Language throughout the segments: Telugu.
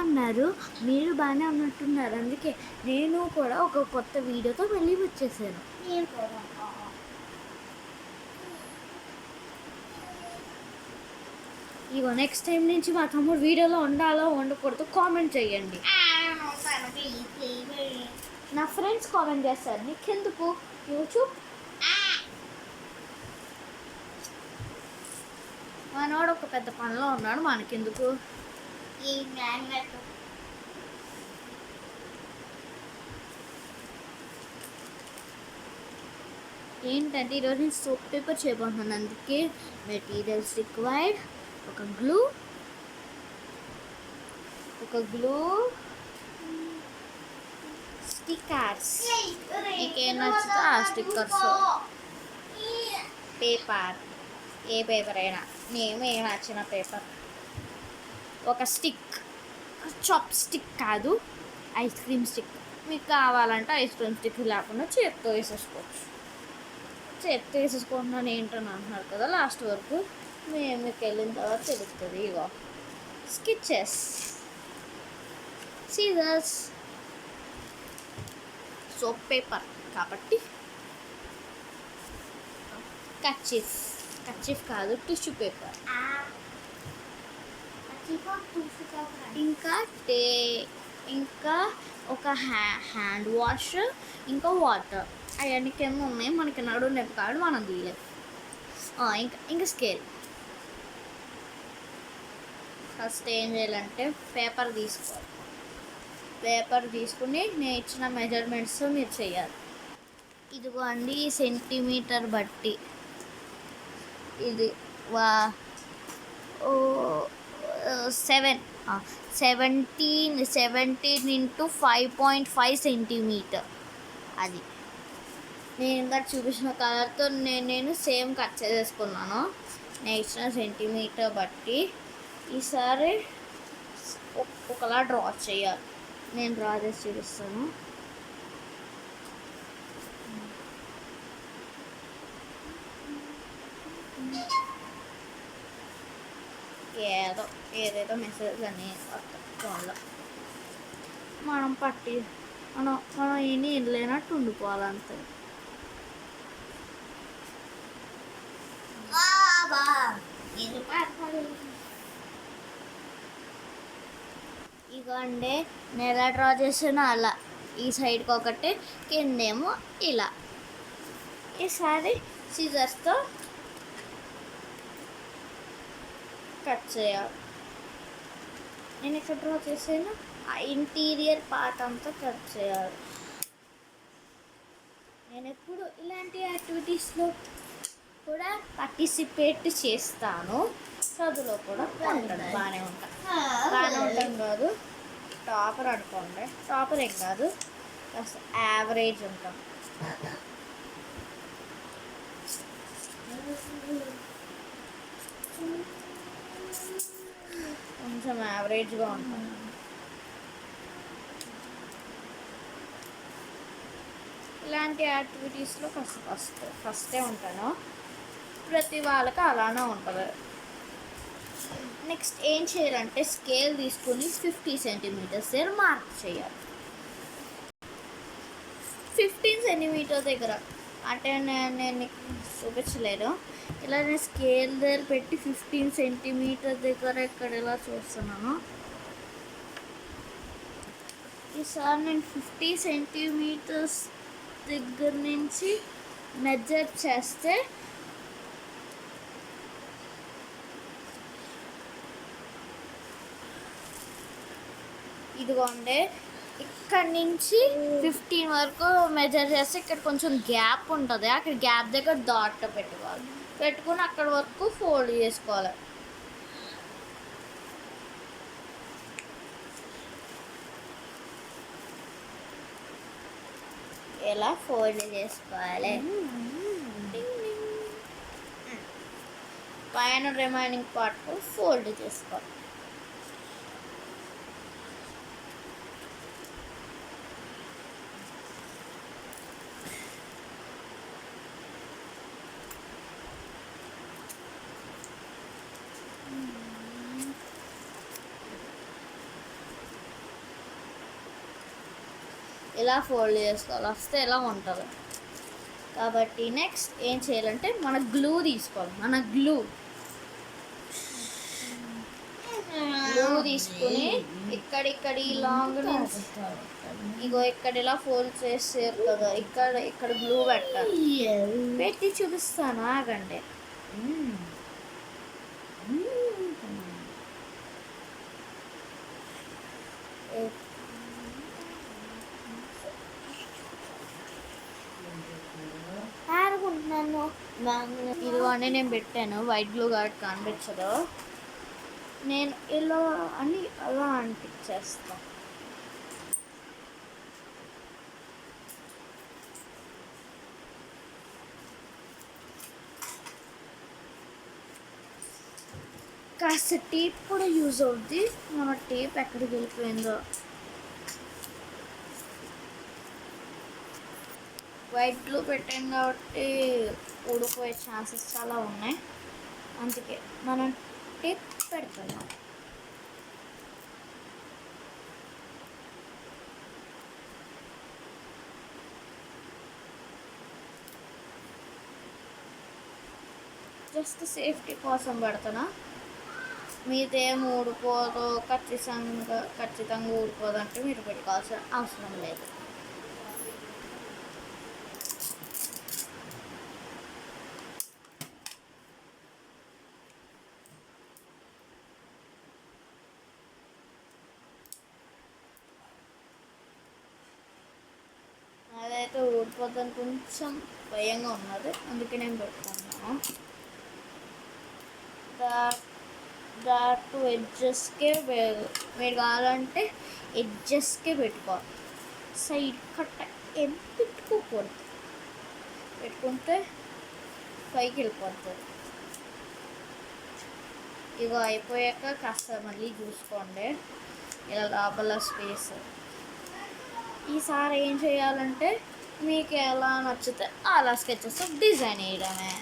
ఉన్నారు? మీరు బాగానే ఉన్నట్టున్నారు. అందుకే నేను కూడా ఒక కొత్త వీడియోతో మళ్ళీ వచ్చేసాను. ఇగో నెక్స్ట్ టైం నుంచి మా తమ్ముడు వీడియోలో ఉండాలో ఉండకూడదు కామెంట్ చేయండి. నా ఫ్రెండ్స్ కామెంట్ చేస్తారు, నీకెందుకు యూట్యూబ్. మనోడు ఒక పెద్ద పనిలో ఉన్నాడు, మనకెందుకు. ఏంటంటే ఈరోజు నేను సోప్ పేపర్ చేయబోతున్నాను. అందుకే మెటీరియల్స్ రిక్వైర్డ్ ఒక గ్లూ స్టిక్కర్స్, మీకేం నచ్చుతో ఆ స్టిక్కర్స్, పేపర్, ఏ పేపర్ అయినా మేము ఏం నచ్చిన పేపర్, ఒక స్టిక్, చాప్ స్టిక్ కాదు ఐస్ క్రీమ్ స్టిక్. మీకు కావాలంటే ఐస్ క్రీమ్ స్టిక్ లేకుండా చేత్తో వేసేసుకోవచ్చు. చేత్తో వేసేసుకుంటున్నాను ఏంటని అంటున్నారు కదా, లాస్ట్ వరకు మీకు వెళ్ళిన తర్వాత తెలుస్తుంది. ఇగో స్కెచెస్, సీజర్స్, సోప్ పేపర్ కాబట్టి కర్చీఫ్ కాదు టిష్యూ పేపర్, ఇంకా ఒక హ్యాండ్ వాష్, ఇంకా వాటర్. అవన్నీ కింద ఉన్నాయి, మనకి నడు నొప్పి కాదు, మనం తీయలేదు. ఇంకా స్కేల్. ఫస్ట్ ఏం చేయాలంటే పేపర్ తీసుకుని నేను ఇచ్చిన మెజర్మెంట్స్ మీరు చేయాలి. ఇదిగో అండి, సెంటీమీటర్ బట్టి ఇది 17 into 5.5 సెంటీమీటర్. అది నేను ఇంకా చూపించిన కలర్తో నేను సేమ్ కట్ చేసేసుకున్నాను. నేను ఇచ్చిన సెంటీమీటర్ బట్టి ఈసారి ఒకలా డ్రా చేయాలి. నేను డ్రా చేసి చూపిస్తాను. ఏదేదో మెసేజ్ అని ఫోన్లో మనం ఏమీ వెళ్ళలేనట్టు ఉండిపోవాలంతే. ఇక అంటే నేను ఎలా డ్రా చేసానో అలా ఈ సైడ్కి ఒకటి, కిందేమో ఇలా. ఈసారి సిజర్స్తో కట్ చేయాలి. నేను ఇక్కడ డ్రా చేసాను, ఆ ఇంటీరియర్ పార్ట్ అంతా కట్ చేయాలి. నేను ఎప్పుడు ఇలాంటి యాక్టివిటీస్లో కూడా పార్టిసిపేట్ చేస్తాను. చదువులో కూడా ఉంటాను, బాగానే ఉంటాను కాదు, టాపర్ అనుకోండి. టాపర్ ఏం కాదు, యావరేజ్ ఉంటాం. కొంచెం యావరేజ్గా ఉంటాం. ఇలాంటి యాక్టివిటీస్లో ఫస్టే ఉంటాను. ప్రతి వాళ్ళకి అలానే ఉంటుంది. నెక్స్ట్ ఏం చేయాలంటే స్కేల్ తీసుకుని 50 సెంటీమీటర్స్ దగ్గర మార్క్ చేయాలి. 15 సెంటీమీటర్ దగ్గర అంటే నేను చూపించలేదు. ఇలా నేను స్కేల్ దగ్గర పెట్టి 15 సెంటీమీటర్ దగ్గర ఇక్కడ ఇలా చూస్తున్నాను. ఈసారి నేను 50 సెంటీమీటర్స్ దగ్గర నుంచి మెజర్ చేస్తే ఇదిగోండి, ఇక్కడ నుంచి 15 వరకు మెజర్ చేస్తే ఇక్కడ కొంచెం గ్యాప్ ఉంటుంది. అక్కడ గ్యాప్ దగ్గర డాట్ పెట్టుకుని అక్కడ వరకు ఫోల్డ్ చేసుకోవాలి. ఎలా ఫోల్డ్ చేసుకోవాలి, పైన రిమైనింగ్ పార్ట్ ఫోల్డ్ చేసుకోవాలి. ఇలా ఫోల్డ్ చేసుకోవాలి, వస్తే ఎలా ఉంటుంది. కాబట్టి నెక్స్ట్ ఏం చేయాలంటే మన గ్లూ తీసుకోవాలి. మన గ్లూ తీసుకుని ఇక్కడిక్కడి లాంగ్ నుంచి ఇగో ఇక్కడ ఇలా ఫోల్డ్ చేసారు కదా, ఇక్కడ గ్లూ పెట్టాలి. పెట్టి చూపిస్తాను, ఆగండి. ఆడుకుంటున్నాను. ఇదిగోండి నేను పెట్టాను, వైట్ గ్లూ కాబట్టి కనిపించదు. నేను ఇలా అని అలా అనిపించేస్తాను. కాస్త టేప్ కూడా యూజ్ అవుద్ది. మన టేప్ ఎక్కడికి వెళ్ళిపోయిందో. వైట్ గ్లూ పెట్టాను కాబట్టి ఊడిపోయే ఛాన్సెస్ చాలా ఉన్నాయి, అందుకే మనం టేప్ పెడతాం. జస్ట్ సేఫ్టీ కోసం పెడతానా. మీదేం ఊడిపోదు, ఖచ్చితంగా ఊడిపోదు అంటే మీరు పెట్టుకోవాల్సిన అవసరం లేదు. అదైతే ఊడిపోద్దని కొంచెం భయంగా ఉన్నది, అందుకే నేను పెట్టుకున్నాను. టు ఎడ్జెస్కే మీరు కావాలంటే ఎడ్జెస్కే పెట్టుకోవాలి, సైడ్ కట్ట ఏం పెట్టుకోకూడదు. పెట్టుకుంటే పైకి వెళ్ళిపోతుంది. ఇగో అయిపోయాక కాస్త మళ్ళీ చూసుకోండి ఇలా లోపల స్పేస్. ఈసారి ఏం చేయాలంటే మీకు ఎలా నచ్చితే అలా స్కెచెస్ డిజైన్ వేయడమే.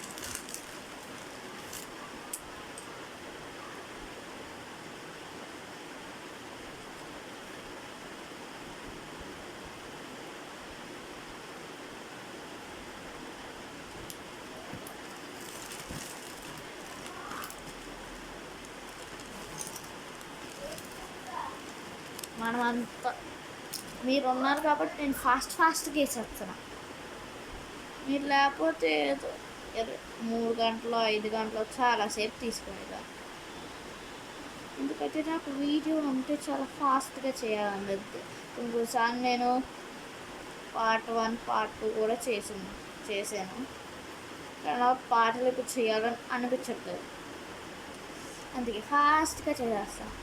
మనం అంత మీరు ఉన్నారు కాబట్టి నేను ఫాస్ట్గా వేసేస్తున్నా. మీరు లేకపోతే ఏదో 3 గంటలు 5 గంటలు చాలాసేపు తీసుకునేదా. ఎందుకంటే నాకు వీడియో అంటే చాలా ఫాస్ట్గా చేయాలన్నది. ఇంకోసారి నేను పార్ట్ 1 పార్ట్ 2 కూడా చేశాను, కానీ పాటలు ఇప్పుడు చేయాలని అనిపించట్లేదు, అందుకే ఫాస్ట్గా చేసేస్తాను.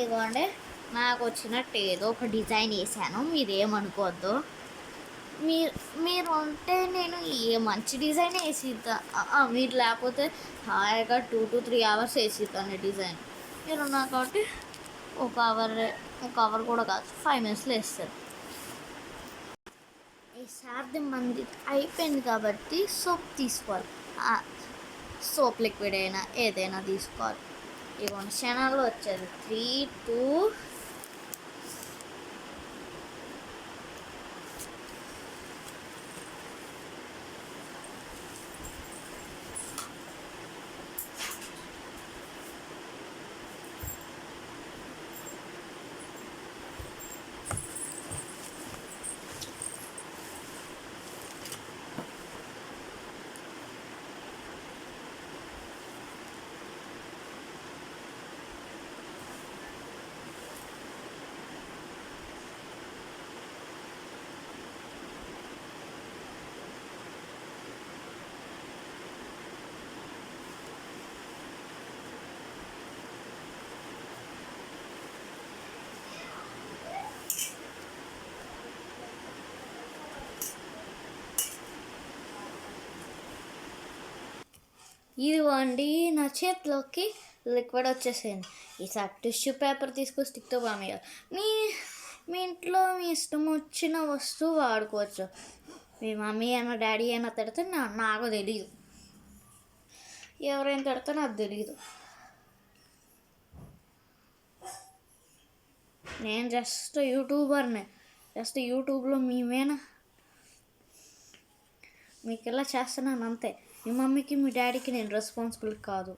ఇదిగోండి నాకు వచ్చినట్టు ఏదో ఒక డిజైన్ వేసాను, మీరేమనుకోవద్దు. మీరు ఉంటే నేను ఏ మంచి డిజైన్ వేసిద్దా. మీరు లేకపోతే హాయిగా 2 to 3 hours వేసిద్దాను డిజైన్. మీరు ఉన్నారు కాబట్టి ఒక అవర్ కూడా కాదు 5 minutesలో వేస్తారు. ఈసారి మంది అయిపోయింది కాబట్టి సోప్ తీసుకోవాలి, సోప్ లిక్విడ్ అయినా ఏదైనా తీసుకోవాలి. ఇవన్నీ క్షణాల్లో వచ్చేది 3, 2 2 ఇదిగోండి నా చేతిలోకి లిక్విడ్ వచ్చేసింది. ఈసారి టిష్యూ పేపర్ తీసుకొని స్టిక్తో పామేయాలి. మీ ఇంట్లో మీ ఇష్టం వచ్చిన వస్తువు వాడుకోవచ్చు. మీ మమ్మీ అయినా డాడీ అయినా తిడితే నాకు తెలియదు, ఎవరైనా తిడితే నాకు తెలియదు. నేను జస్ట్ యూట్యూబర్ని, జస్ట్ యూట్యూబ్లో మేమేనా మీకు ఇలా చేస్తున్నాను అంతే. మీ మమ్మీకి మీ డాడీకి నేను రెస్పాన్సిబుల్ కాదు.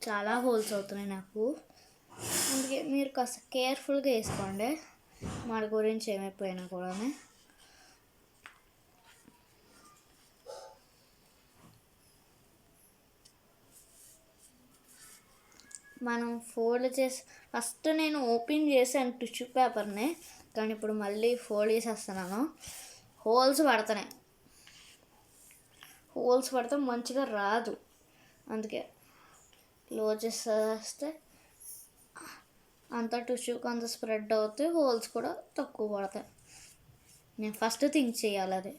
చాలా హోల్స్ అవుతున్నాయి నాకు, అందుకే మీరు కాస్త కేర్ఫుల్గా వేసుకోండి. మన గురించి ఏమైపోయినా కూడా. మనం ఫోల్డ్ చేసి ఫస్ట్ నేను ఓపెన్ చేశాను టిష్యూ పేపర్ని, కానీ ఇప్పుడు మళ్ళీ ఫోల్డ్ చేసేస్తున్నాను. హోల్స్ పడితే మంచిగా రాదు, అందుకే క్లోజ్ చేస్తే అంత టిష్యూకి అంత స్ప్రెడ్ అవుతాయి, హోల్స్ కూడా తక్కువ పడతాయి. నేను ఫస్ట్ థింక్ చేయాలి అది.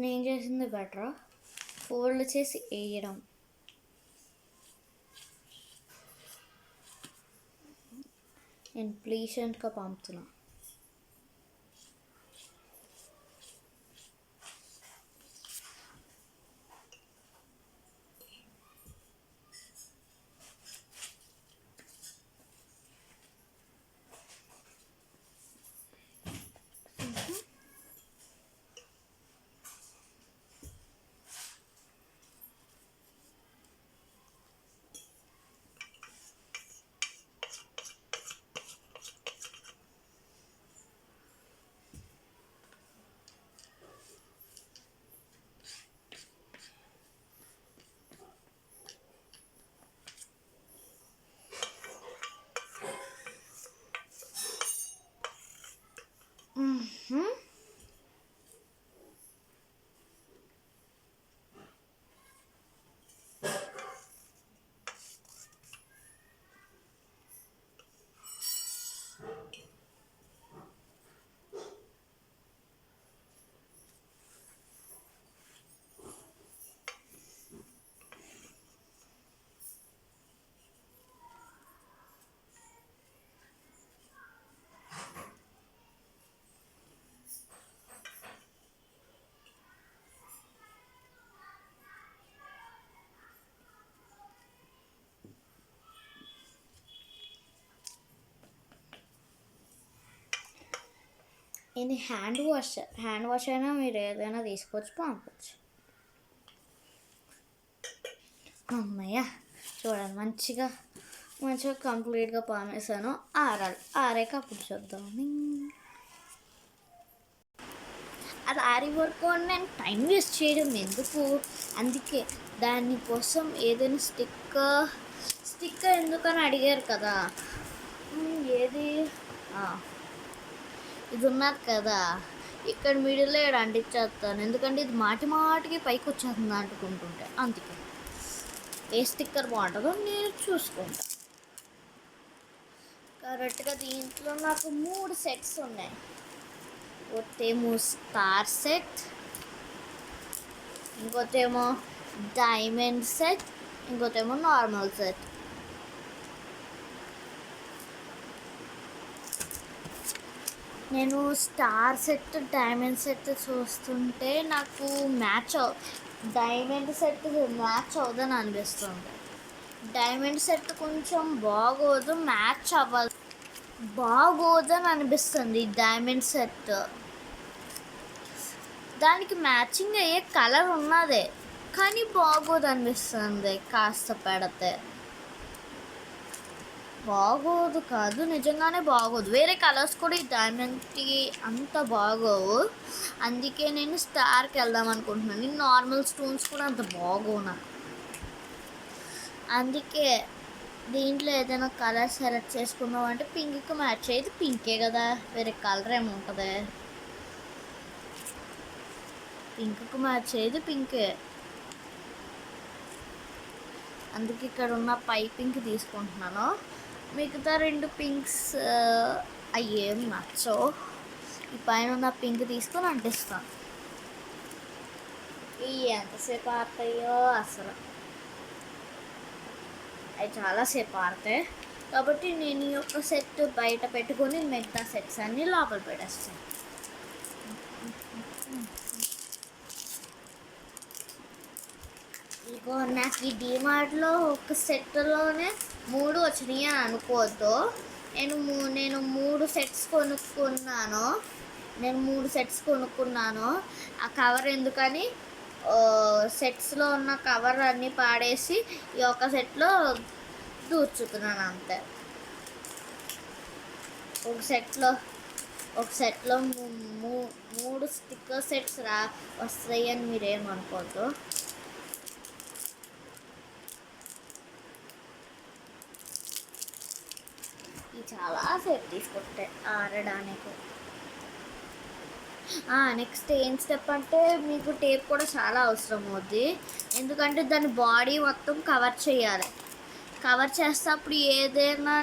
నేను చేసింది బెటరా, ఫోల్డ్ చేసి వేయడం. నేను ప్లీషెంట్గా పంపుతున్నా. ఇది హ్యాండ్ వాష్ అయినా మీరు ఏదైనా తీసుకొచ్చి పంపచ్చు. అమ్మయ్య, చూడండి మంచిగా కంప్లీట్గా పామేసాను. ఆరాక అప్పుడు చూద్దాం. అది ఆరి వరకు నేను టైం వేస్ట్ చేయడం ఎందుకు, అందుకే దానికోసం ఏదైనా స్టిక్కర్ ఎందుకని అడిగారు కదా. ఏది ఇది ఉన్నది కదా, ఇక్కడ మిడిల్లో అంటించేస్తాను, ఎందుకంటే ఇది మాటికి పైకి వచ్చేస్తుంది అంటుకుంటుంటే. అందుకే ఏ స్టిక్కర్ బాగుంటుందో నేను చూసుకుంటా. కరెక్ట్గా దీంట్లో నాకు 3 సెట్స్ ఉన్నాయి. ఒకటేమో స్టార్ సెట్, ఇంకోటేమో డైమండ్ సెట్, ఇంకోటేమో నార్మల్ సెట్. నేను స్టార్ సెట్ డైమండ్ సెట్ చూస్తుంటే నాకు డైమండ్ సెట్ మ్యాచ్ అవ్వదని అనిపిస్తుంది. డైమండ్ సెట్ కొంచెం బాగోదని అనిపిస్తుంది. డైమండ్ సెట్ దానికి మ్యాచింగ్ అయ్యే కలర్ ఉన్నదే, కానీ బాగోదు అనిపిస్తుంది. కాస్త పెడితే బాగోదు కాదు, నిజంగానే బాగోదు. వేరే కలర్స్ కూడా ఈ డైమండ్కి అంత బాగోవు. అందుకే నేను స్టార్కి వెళ్దాం అనుకుంటున్నాను. నేను నార్మల్ స్టోన్స్ కూడా అంత బాగోవు నాకు. అందుకే దీంట్లో ఏదైనా కలర్ సెలెక్ట్ చేసుకున్నాం అంటే పింక్కి మ్యాచ్ అయ్యేది పింకే కదా, వేరే కలర్ ఏముంటుంది. పింక్కి మ్యాచ్ అయ్యేది పింకే. అందుకే ఇక్కడ ఉన్న పింక్ తీసుకుంటున్నాను. మిగతా 2 పింక్స్ అయ్యేం నచ్చో. ఈ పైన ఉన్న పింక్ తీసుకొని అంటిస్తాను. ఎంతసేపు ఆడతాయో అసలు, అవి చాలాసేపు ఆడతాయి. కాబట్టి నేను ఈ యొక్క సెట్ బయట పెట్టుకొని మిగతా సెట్స్ అన్నీ లోపల పెట్టేస్తాను. ఇగో నాకు ఈ డిమార్ట్లో ఒక సెట్లోనే 3 వచ్చినాయి అని అనుకోవద్దు. నేను 3 సెట్స్ కొనుక్కున్నాను. ఆ కవర్ ఎందుకని సెట్స్లో ఉన్న కవర్ అన్నీ పాడేసి ఈ ఒక సెట్లో దూర్చుతున్నాను అంతే. ఒక సెట్లో 3 స్టిక్కర్ సెట్స్ వస్తాయి అని మీరేమనుకోవద్దు. చాలా సేపు తీసుకుంటాయి ఆడడానికి. నెక్స్ట్ ఏం స్టెప్ అంటే మీకు టేప్ కూడా చాలా అవసరం అవుద్ది. ఎందుకంటే దాని బాడీ మొత్తం కవర్ చేయాలి. కవర్ చేస్తే అప్పుడు ఏదైనా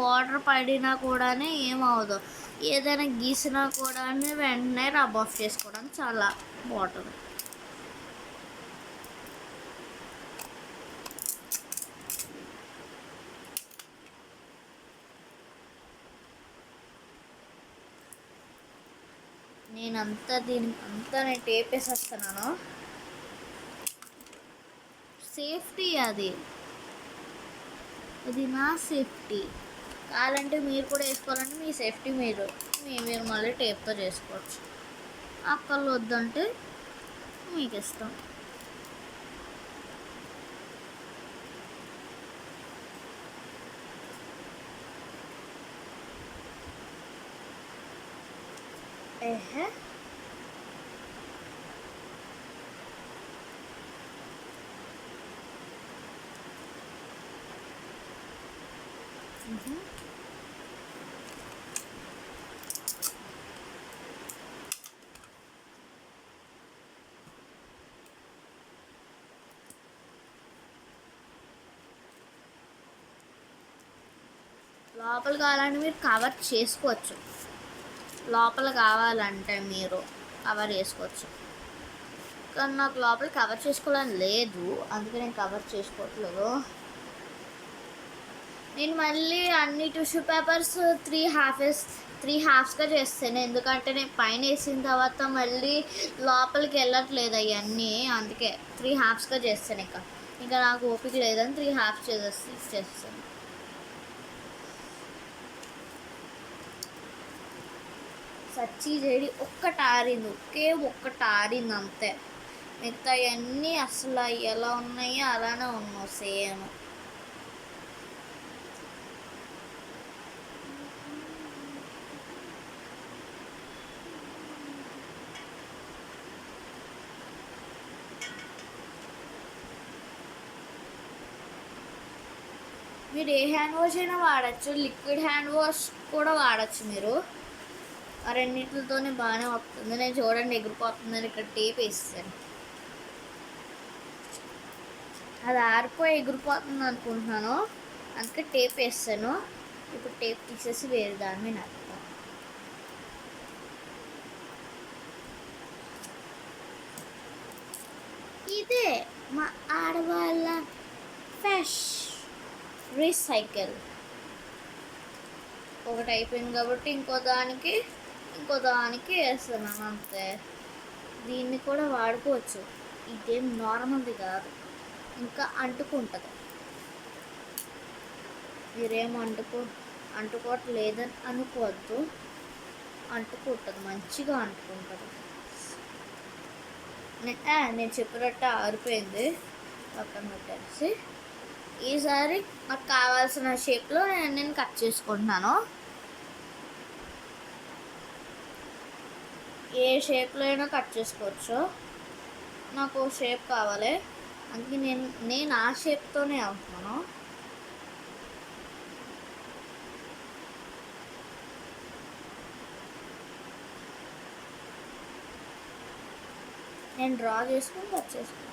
వాటర్ పడినా కూడా ఏమవుదు, ఏదైనా గీసినా కూడా వెంటనే రబ్ ఆఫ్ చేసుకోవడానికి చాలా బాగుంటుంది. నేను టేప్ వేసేస్తున్నాను. సేఫ్టీ అది నా సేఫ్టీ. కావాలంటే మీరు కూడా వేసుకోవాలంటే మీ సేఫ్టీ మీరు మళ్ళీ టేప్తో చేసుకోవచ్చు. అక్కలు వద్దంటే మీకు ఇష్టం. లోపల కావాలంటే మీరు కవర్ చేసుకోవచ్చు. లోపల కావాలంటే మీరు కవర్ చేసుకోవచ్చు. కానీ నాకు లోపల కవర్ చేసుకోవాలని లేదు, అందుకే నేను కవర్ చేసుకోవట్లేదు. నేను మళ్ళీ అన్ని టిష్యూ పేపర్స్ 3 హాఫ్స్గా చేస్తాను. ఎందుకంటే నేను పైన వేసిన తర్వాత మళ్ళీ లోపలికి వెళ్ళట్లేదు అవన్నీ. అందుకే 3 హాఫ్స్గా చేస్తాను. ఇంకా నాకు ఓపిక లేదని 3 హాఫ్స్ చేస్తాను. సచ్చి చెడి ఒక్కటి ఆరింది అంతే. మిగతా అన్నీ అసలు ఎలా ఉన్నాయో అలానే ఉన్నావు సేమ్. మీరు ఏ హ్యాండ్ వాష్ అయినా వాడచ్చు, లిక్విడ్ హ్యాండ్ వాష్ కూడా వాడచ్చు మీరు. ఆ రెండింటితోనే బాగానే వస్తుంది. నేను చూడండి ఎగిరిపోతుందని ఇక్కడ టేప్ వేస్తాను. అది ఆరిపోయి ఎగిరిపోతుంది అనుకుంటున్నాను, అందుకే టేప్ వేస్తాను. ఇప్పుడు టేప్ తీసేసి వేరే దాని మీద నడుపుతాను. ఇదే మా ఆడవాళ్ళ ఫ్యాష్ రీసైకిల్. ఒకటి అయిపోయింది కాబట్టి ఇంకో దానికి వేస్తున్నాను అంతే. దీన్ని కూడా వాడుకోవచ్చు, ఇదేం నార్మల్ది కాదు, ఇంకా అంటుకుంటుంది. మీరేం అంటుకోవట్లేదని అనుకోవద్దు, అంటుకుంటుంది, మంచిగా అంటుకుంటుంది. నేను చెప్పినట్టు ఆరిపోయింది, పక్కన పెట్టేసి ఈసారి నాకు కావాల్సిన షేప్లో నేను కట్ చేసుకుంటున్నాను. ఏ షేప్లో అయినా కట్ చేసుకోవచ్చు, నాకు షేప్ కావాలి, అందుకే నేను ఆ షేప్తోనే అవుతున్నాను. నేను డ్రా చేసుకుని కట్ చేసుకుంటాను.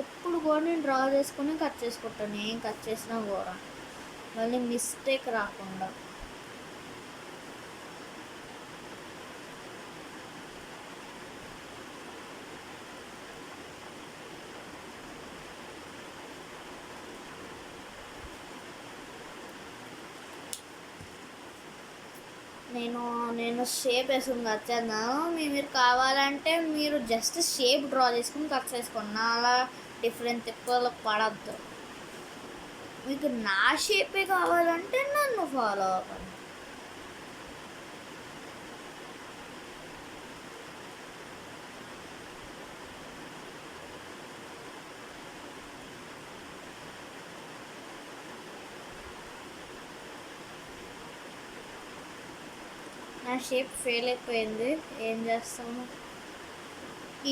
ఎప్పుడు కూడా నేను డ్రా చేసుకుని కట్ చేసుకుంటాను, ఏం కట్ చేసినా కూడా మళ్ళీ మిస్టేక్ రాకుండా. నేను షేప్ వేసుకుని కట్ చేద్దాను. మీరు కావాలంటే మీరు జస్ట్ షేప్ డ్రా చేసుకుని కట్ చేసుకోండి, అలా డిఫరెంట్ తిప్పలు పడద్దు. మీకు నా షేపే కావాలంటే నన్ను ఫాలో అవ్వండి. నా షేప్ ఫెయిల్ అయిపోయింది, ఏం చేస్తాము.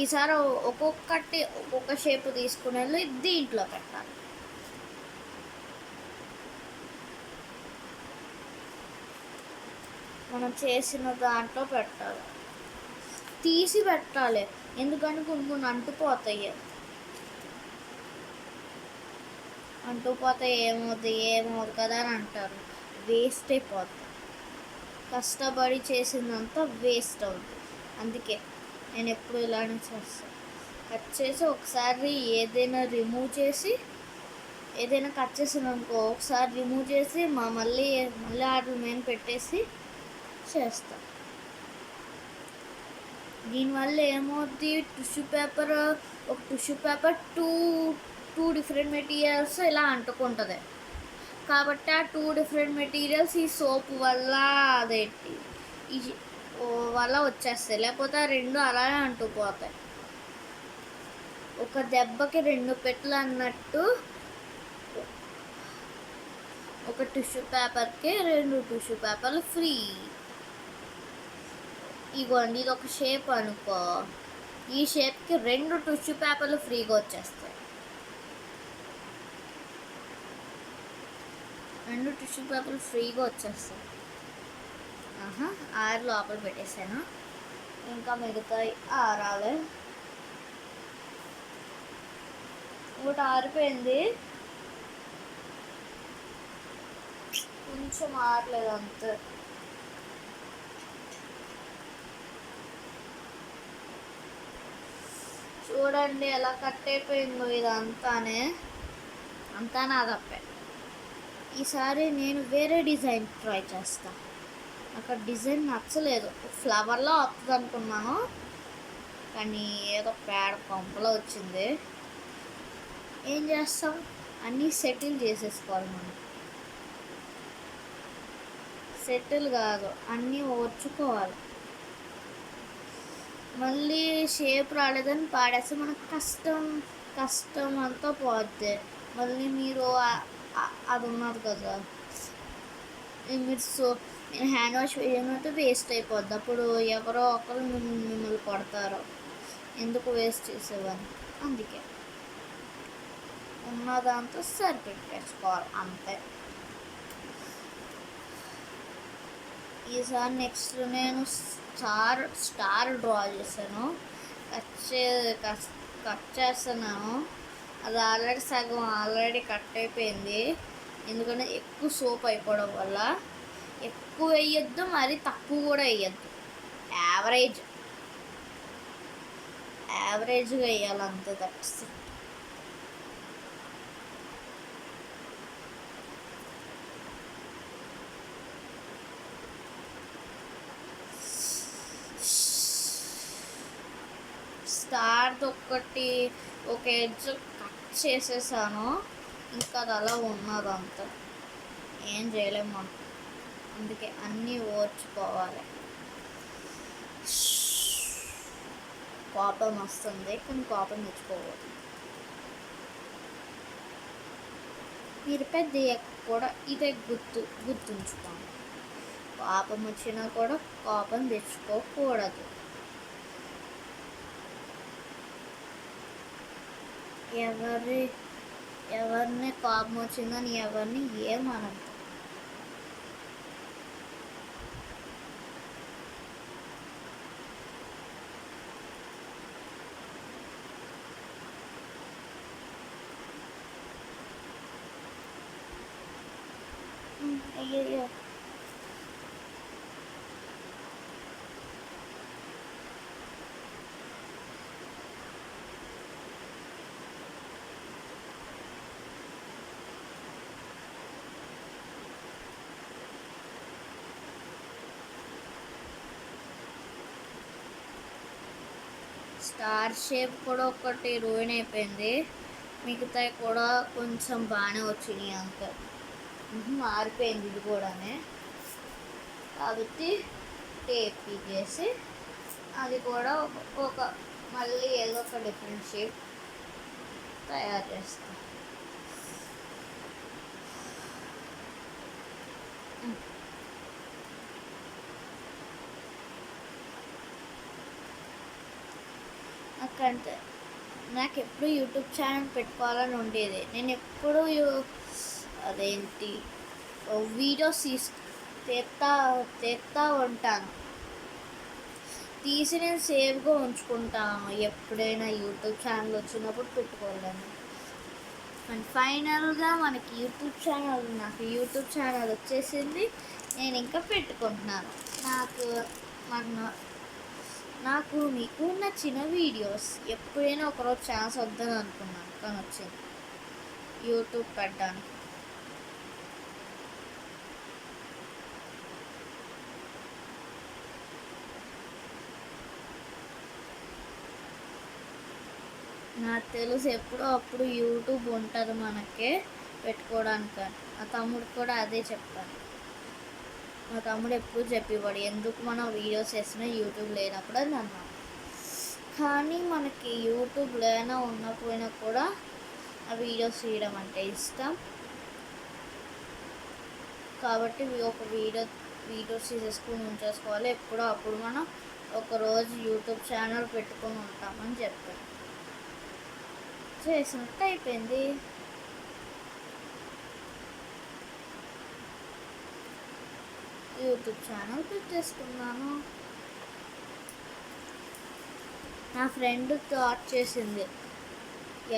ఈసారి ఒక్కొక్క షేప్ తీసుకుని వెళ్ళి దీంట్లో పెట్టాలి. మనం చేసిన దాంట్లో పెట్టాలి, తీసి పెట్టాలి, ఎందుకంటే కొన్ని అంటుకుపోతాయి ఏమవుతుంది కదా అని అంటారు. వేస్ట్ అయిపోతుంది, కష్టపడి చేసిందంతా వేస్ట్ అవుతుంది. అందుకే నేను ఎప్పుడు ఇలానే చేస్తాను, కట్ చేసి ఒకసారి ఏదైనా కట్ చేసాను అనుకో, ఒకసారి రిమూవ్ చేసి మళ్ళీ వాటి మీద పెట్టేసి చేస్తాను. దీనివల్ల ఏమవుద్ది, ఒక tissue paper two different materials ఇలా అంటుకుంటుంది కాబట్టి ఆ 2 డిఫరెంట్ మెటీరియల్స్ ఈ సోప్ వల్ల వల్ల వచ్చేస్తాయి, లేకపోతే ఆ 2 అలానే అంటుకుపోతాయి. ఒక దెబ్బకి 2 పెట్లు అన్నట్టు, ఒక టిష్యూ పేపర్కి 2 టిష్యూ పేపర్లు ఫ్రీ. ఇగోండి, ఇది ఒక షేప్ అనుకో, ఈ షేప్కి 2 టిష్యూ పేపర్లు ఫ్రీగా వచ్చేస్తాయి. 2 టిష్యూ పేపర్లు ఫ్రీగా వచ్చేస్తాయి. 6 లోపల పెట్టేసాను, ఇంకా మిగతాయి ఆరాలి. ఒకటి ఆరిపోయింది, కొంచెం ఆరలేదు అంతే. చూడండి ఎలా కట్ అయిపోయిందో, అంతా నా తప్పే. ఈసారి నేను వేరే డిజైన్ ట్రై చేస్తాను. నాకు డిజైన్ నచ్చలేదు, ఫ్లవర్లో వస్తుంది అనుకున్నాను కానీ ఏదో పేడ పంపలో వచ్చింది. ఏం చేస్తాం, అన్నీ సెటిల్ చేసేసుకోవాలి మనం. సెటిల్ కాదు, అన్నీ వచ్చుకోవాలి. మళ్ళీ షేప్ రాలేదని పాడేస్తే మనకు కష్టం అంతా పోద్ది. మళ్ళీ మీరు అది ఉన్నారు కదా, మీరు హ్యాండ్ వాష్ వేయమంటే వేస్ట్ అయిపోద్ది. అప్పుడు ఎవరో ఒకరు మిమ్మల్ని కొడతారు, ఎందుకు వేస్ట్ చేసేవని. అందుకే ఉన్నదాంతో సరిపెట్టేసుకోవాలి అంతే. ఈసారి నెక్స్ట్ నేను స్టార్ డ్రా చేశాను, కట్ చేస్తున్నాను. అది సగం కట్ అయిపోయింది, ఎందుకంటే ఎక్కువ సోప్ అయిపోవడం వల్ల. ఎక్కువ వేయొద్దు, మరి తక్కువ కూడా వేయద్దు, యావరేజ్గా వేయాలి అంతే. స్టార్ది ఒక్కటి ఒక ఎడ్జ్ కట్ చేసేసాను, ఇంకా అది అలా ఉన్నది అంతా, ఏం చేయలేము మనం. అందుకే అన్నీ ఓర్చుకోవాలి. కోపం వస్తుంది కానీ కోపం తెచ్చుకోవద్దు. మీరు పెద్ద కూడా ఇదే గుర్తుంచుకోండి. కోపం వచ్చినా కూడా కోపం తెచ్చుకోకూడదు. ఎవరిని కోపం వచ్చిందని ఎవరిని ఏమనద్దు. అయ్యో స్టార్ షేప్ కూడా ఒకటి రూయిన్ అయిపోయింది, మిగతాయి కూడా కొంచెం బాగానే వచ్చినాయి అంతే. మారిపోయింది ఇది కూడానే, కాబట్టి టేప్ తీసేసి అది కూడా ఒక మళ్ళీ ఏదో ఒక డిఫరెంట్ షేప్ తయారు చేస్తాం. నాకంటే నాకు ఎప్పుడు యూట్యూబ్ ఛానల్ పెట్టుకోవాలని ఉండేది. నేను ఎప్పుడు అదేంటి వీడియోస్ తీస్తా ఉంటాను, తీసి నేను సేవ్గా ఉంచుకుంటాను, ఎప్పుడైనా యూట్యూబ్ ఛానల్ వచ్చినప్పుడు పెట్టుకోవాలని. అండ్ ఫైనల్గా నాకు యూట్యూబ్ ఛానల్ వచ్చేసింది, నేను ఇంకా పెట్టుకుంటున్నాను. నాకు మీకు నచ్చిన వీడియోస్ ఎప్పుడైనా ఒకరోజు ఛాన్స్ వద్దని అనుకున్నాను, కానీ వచ్చింది యూట్యూబ్ పెట్టడానికి. నాకు తెలుసు ఎప్పుడో అప్పుడు యూట్యూబ్ ఉంటుంది మనకే పెట్టుకోవడానికి. నా తమ్ముడు కూడా అదే చెప్పాను. మా తమ్ముడు ఎప్పుడు చెప్పేవాడు, ఎందుకు మనం వీడియోస్ వేసినా యూట్యూబ్ లేనప్పుడు అని అన్నాను. కానీ మనకి యూట్యూబ్ ఉన్నపోయినా కూడా ఆ వీడియోస్ తీయడం అంటే ఇష్టం కాబట్టి ఒక వీడియోస్ తీసేసుకుని ఉంచేసుకోవాలి. ఎప్పుడో అప్పుడు మనం ఒకరోజు యూట్యూబ్ ఛానల్ పెట్టుకొని ఉంటామని చెప్పాను. చేసినట్టు అయిపోయింది. యూట్యూబ్ ఛానల్ పెట్టేసుకున్నాను. నా ఫ్రెండ్ థాట్ చేసింది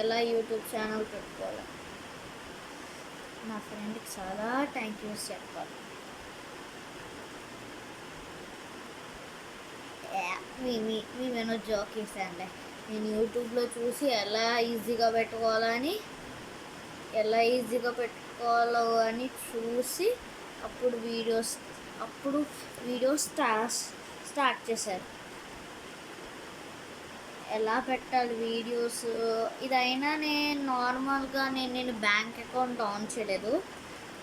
ఎలా యూట్యూబ్ ఛానల్ పెట్టుకోవాలి. నా ఫ్రెండ్కి చాలా థ్యాంక్ యూస్ చెప్పాలి. మేమేమో జోక్ వేసానులే. నేను యూట్యూబ్లో చూసి ఎలా ఈజీగా పెట్టుకోవాలో అని చూసి అప్పుడు వీడియోస్ స్టార్ట్ చేశారు. ఎలా పెట్టాలి వీడియోస్ ఇదైనా నేను బ్యాంక్ అకౌంట్ ఆన్ చేయలేదు,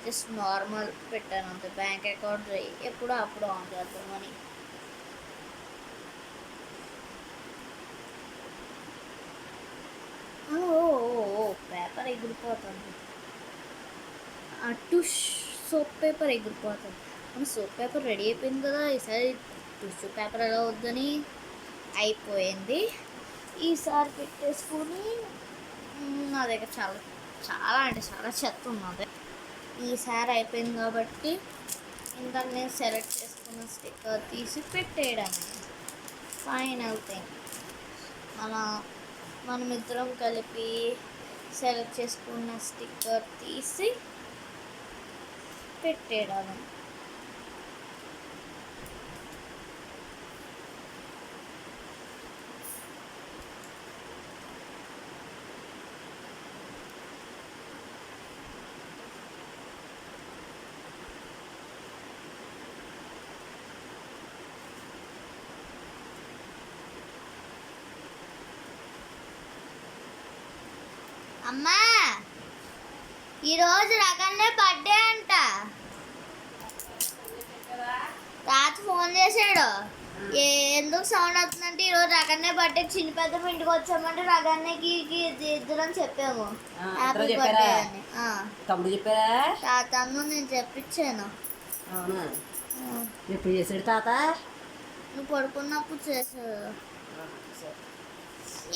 జస్ట్ నార్మల్ పెట్టాను అంతే. బ్యాంక్ అకౌంట్ ఎప్పుడో అప్పుడు ఆన్ చేద్దామని. పేపర్ ఎగిరిపోతుంది, సోప్ పేపర్ ఎగిరిపోతుంది. సోప్ పేపర్ రెడీ అయిపోయింది కదా, ఈసారి టిష్యూ పేపర్ ఎలా వద్దని అయిపోయింది. ఈసారి పెట్టేసుకొని నా దగ్గర చాలా చెత్త ఉన్నది. ఈసారి అయిపోయింది కాబట్టి ఇంకా నేను సెలెక్ట్ చేసుకున్న స్టిక్కర్ తీసి పెట్టేయడం ఫైనల్ థింగ్. మనమిద్దరం కలిపి సెలెక్ట్ చేసుకున్న స్టిక్కర్ తీసి పెట్టేయడం. అమ్మా ఈరోజు రకన్నే బర్త్డే అంట. తాత ఫోన్ చేశాడు. ఎందుకు సౌండ్ అవుతుందంటే ఈరోజు రకన్నే బర్త్డే చిన్న పెద్ద ఇంటికి వచ్చామంటే రకన్నకి ఇద్దరం చెప్పాము హ్యాపీ బర్త్డే అని. తమ్ముడు చెప్పారా? తమ్ముడు నేను చెప్పించాను. అవునా? ఎప్పుడు చేశాడు తాత? నువ్వు పడుకున్నప్పుడు చేశాడు.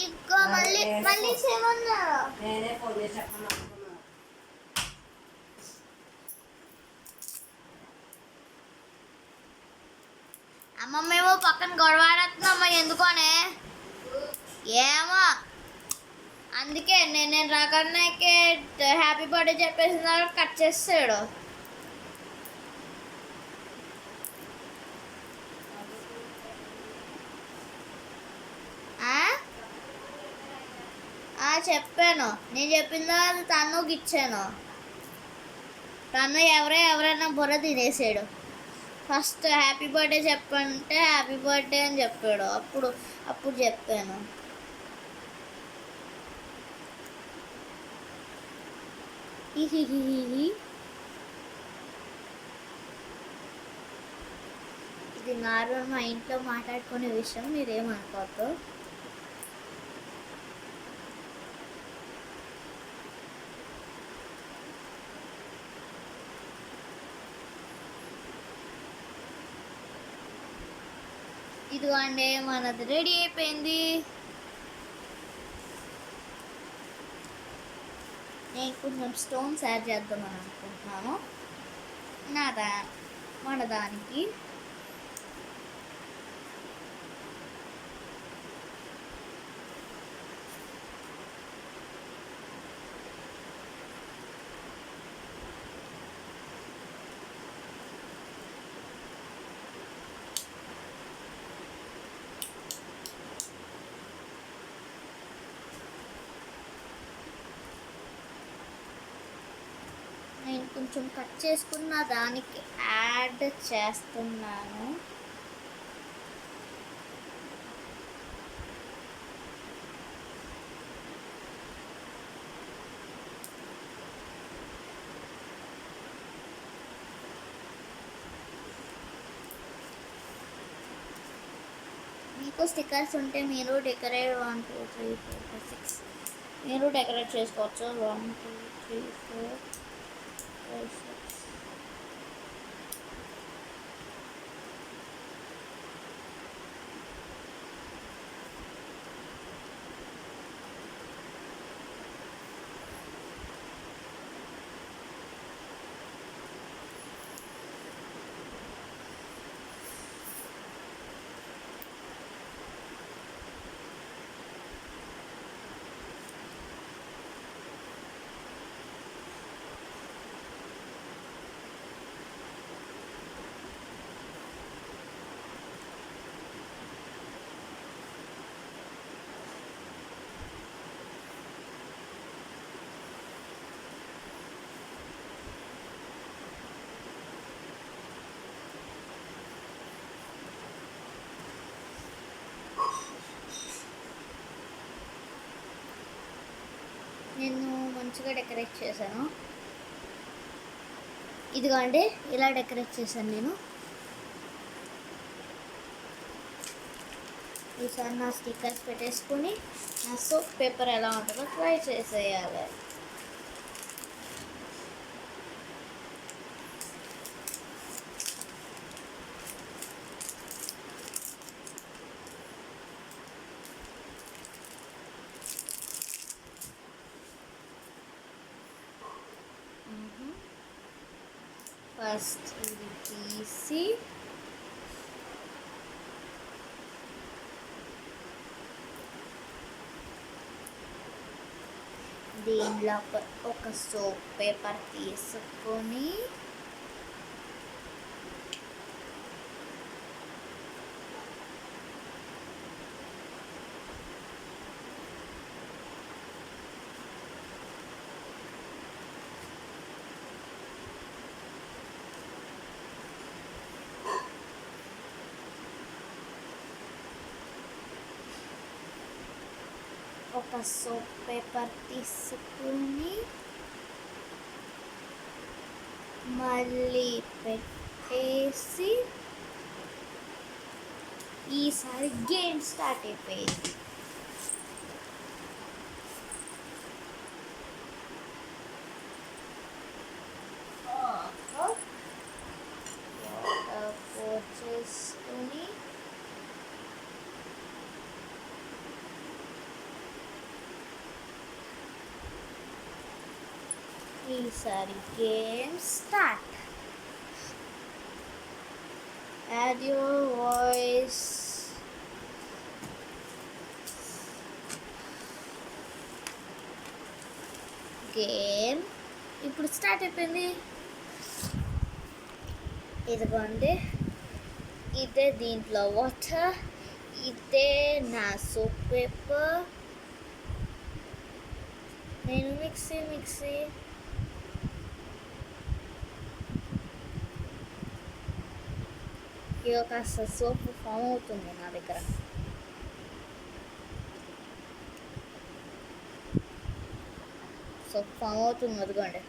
ఇంకా మళ్ళీ మళ్ళీ చేయమన్నారు. నేనే ఫోన్ చేసి చెప్పను. అమ్మ మేము పక్కన గొడవాడుతున్నామ్మా ఎందుకోనే ఏమో. అందుకే నేను రకన్నకి హ్యాపీ బర్త్డే చెప్పేసిన తర్వాత కట్ చేస్తాడు. చెప్పాను. నేను చెప్పిన తర్వాత తనుకి ఇచ్చాను. తను ఎవరైనా బుర్ర తినేసాడు. ఫస్ట్ హ్యాపీ బర్త్డే చెప్పంటే హ్యాపీ బర్త్డే అని చెప్పాడు. అప్పుడు చెప్పాను. ఇది నార్మల్ మా ఇంట్లో మాట్లాడుకునే విషయం, మీరేమనుకోవద్దు. ఇదిగోండి మనది రెడీ అయిపోయింది. నేను కొంచెం స్టోన్స్ యాడ్ చేద్దామని అనుకుంటున్నాను మన దానికి. నేను కొంచెం కట్ చేసుకున్న దానికి యాడ్ చేస్తున్నాను. మీకు స్టిక్కర్స్ ఉంటే మీరు డెకరేట్ 1 2 3 4 5 6 మీరు డెకరేట్ చేసుకోవచ్చు. 1 2 3 4 5 6. నేను మంచిగా డెకరేట్ చేశాను. ఇదిగోండి ఇలా డెకరేట్ చేశాను నేను. ఈసారి నా స్టిక్కర్స్ పెట్టేసుకొని నా సోప్ పేపర్ ఎలా ఉంటుందో ట్రై చేసేయాలి. ఫస్ట్ ఇది తీసి దీనిలో ఒక సోప్ పేపర్ తీసుకొని ఒక సోప్ పేపర్ తీసుకుని మళ్ళీ పెట్టేసి ఈసారి గేమ్ స్టార్ట్ అయిపోయింది. చేసుకుని ఈసారి game start. Add your voice. Game ఇప్పుడు స్టార్ట్ అయిపోయింది. ఇదిగోండి, ఇదే దీంట్లో వాటర్, ఇదే నా సోప్ పేపర్. నేను మిక్సీ ఇక కాస్త సోప్ ఫామ్ అవుతుంది నా దగ్గర. సోప్ ఫామ్ అవుతుంది, అదిగోండి.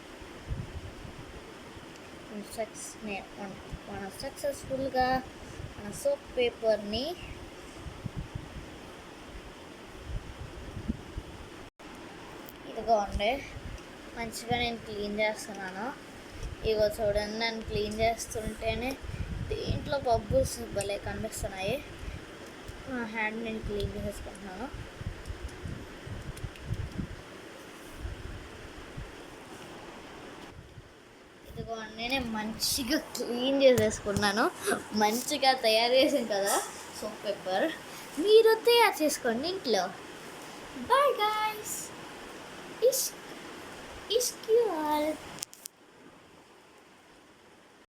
మనం సక్సెస్ఫుల్గా మన సోప్ పేపర్ని ఇదిగోండి మంచిగా నేను క్లీన్ చేస్తున్నాను. ఇగో చూడండి, నేను క్లీన్ చేస్తుంటేనే దీంట్లో బబుల్స్ భలే కనిపిస్తున్నాయి. నా హ్యాండ్ నేను క్లీన్ చేసుకుంటున్నాను. ఇదిగోండి, నేను మంచిగా క్లీన్ చేసేసుకున్నాను. మంచిగా తయారు చేసాను కదా సోప్ పేపర్. మీరు తయారు చేసుకోండి ఇంట్లో. Bye guys. ఇష్క్ యూ ఆల్.